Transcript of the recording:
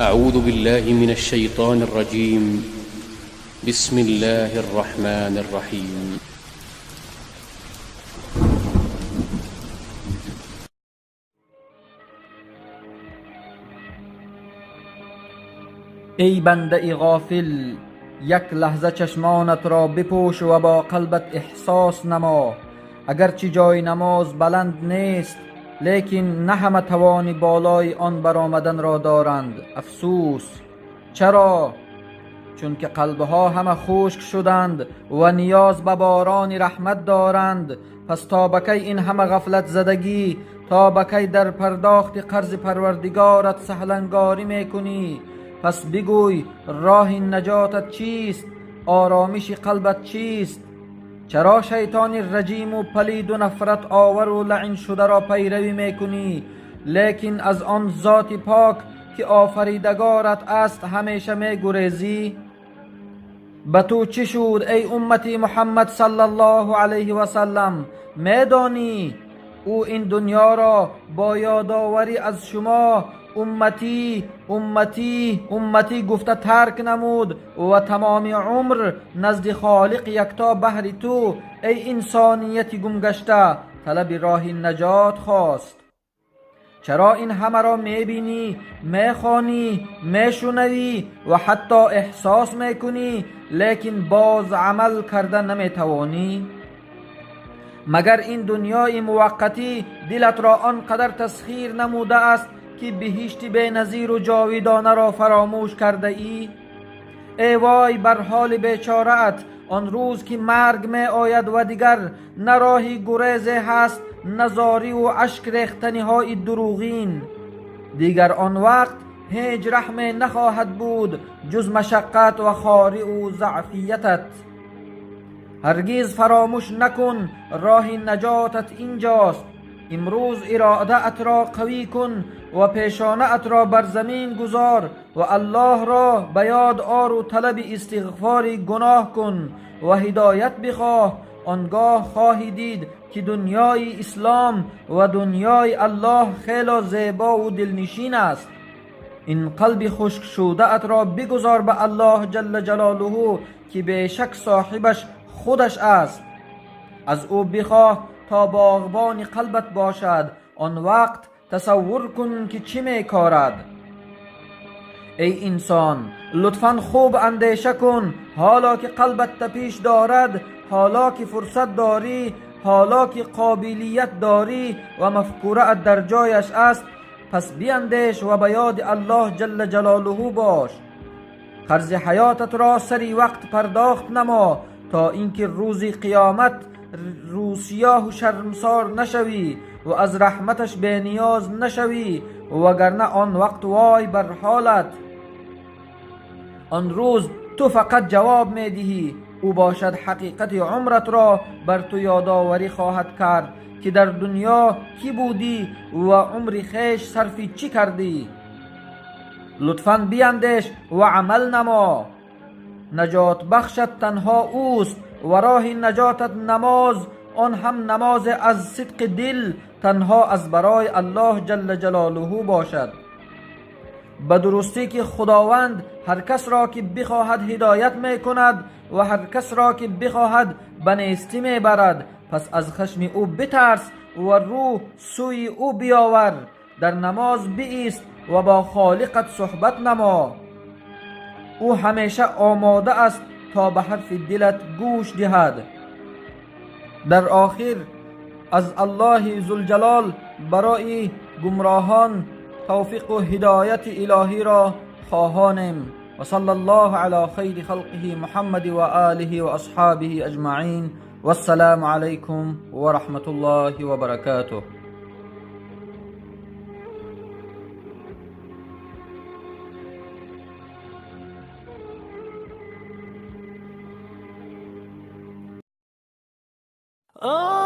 أعوذ بالله من الشيطان الرجيم. بسم الله الرحمن الرحيم. ای بنده ای غافل، یک لحظه چشمانت را بپوش و با قلبت احساس نما. اگرچه جای نماز بلند نیست، لیکن نه همه توانی بالای آن برآمدن را دارند. افسوس. چرا؟ چون که قلبها همه خشک شدند و نیاز به باران رحمت دارند. پس تا بکی این همه غفلت زدگی، تا بکی در پرداخت قرض پروردگارت سهلنگاری میکنی؟ پس بگوی راه نجاتت چیست؟ آرامش قلبت چیست؟ چرا شیطان رجیم و پلید و نفرت آور و لعن شده را پیروی میکنی، لیکن از آن ذات پاک که آفریدگارت است همیشه میگریزی؟ به تو چه شد ای امتی محمد صلی الله علیه و سلم؟ میدانی او این دنیا را با یادآوری از شما امتی امتی امتی گفته ترک نمود و تمام عمر نزد خالق یکتا بهر تو ای انسانیت گمگشته طلب راه نجات خواست. چرا این همه را میبینی، میخوانی، میشنوی و حتی احساس میکنی، لیکن باز عمل کردن نمیتوانی؟ مگر این دنیای موقتی دلت را آنقدر تسخیر نموده است که بهشت بینظیر و جاویدانه را فراموش کرده ای؟ ای وای بر حال بیچاره‌ات آن روز که مرگ می آید و دیگر نه راهی گریز هست، نه زاری و اشک ریختنی های دروغین. دیگر آن وقت هیچ رحمی نخواهد بود جز مشقت و خواری و ضعفیتت. هرگز فراموش نکن راه نجاتت اینجاست. امروز اراده ات را قوی کن و پیشانه ات را بر زمین گذار و الله را به یاد آر و طلب استغفار گناه کن و هدایت بخواه. آنگاه خواهی دید که دنیای اسلام و دنیای الله خیلی زیبا و دلنشین است. این قلب خشک شده ات را بگذار به الله جل جلاله که بیشک صاحبش خودش است. از او بخواه تا باغبان قلبت باشد. آن وقت تصور کن که چی میکارد. ای انسان، لطفاً خوب اندیشه کن. حالا که قلبت تپیش دارد، حالا که فرصت داری، حالا که قابلیت داری و مفکورت در جایش است، پس بیندیش و به یاد الله جل جلاله باش. قرض حیاتت را سری وقت پرداخت نما تا اینکه روز قیامت روسیاه و شرمسار نشوی و از رحمتش بے نیاز نشوی، وگرنه آن وقت وای بر حالت. آن روز تو فقط جواب میدهی، او باشد حقیقت عمرت را بر تو یادآوری خواهد کرد که در دنیا کی بودی و عمر خیش صرف چی کردی. لطفاً بیندیش و عمل نما. نجات بخشت تنها اوست و راه نجاتت نماز، آن هم نماز از صدق دل، تنها از برای الله جل جلاله باشد. به درستی که خداوند هر کس را که بخواهد هدایت می کند و هر کس را که بخواهد به نیستی می برد. پس از خشم او بترس و رو سوی او بیاور. در نماز بایست و با خالقت صحبت نما. او همیشه آماده است تا به حرف دلت گوش دهد. در آخر از الله ذوالجلال برای گمراهان توفیق و هدایت الهی را خواهانیم. و صلی الله علی خیر خلقه محمد و آله و اصحابه اجمعین. و السلام علیکم و رحمت الله و برکاته. Oh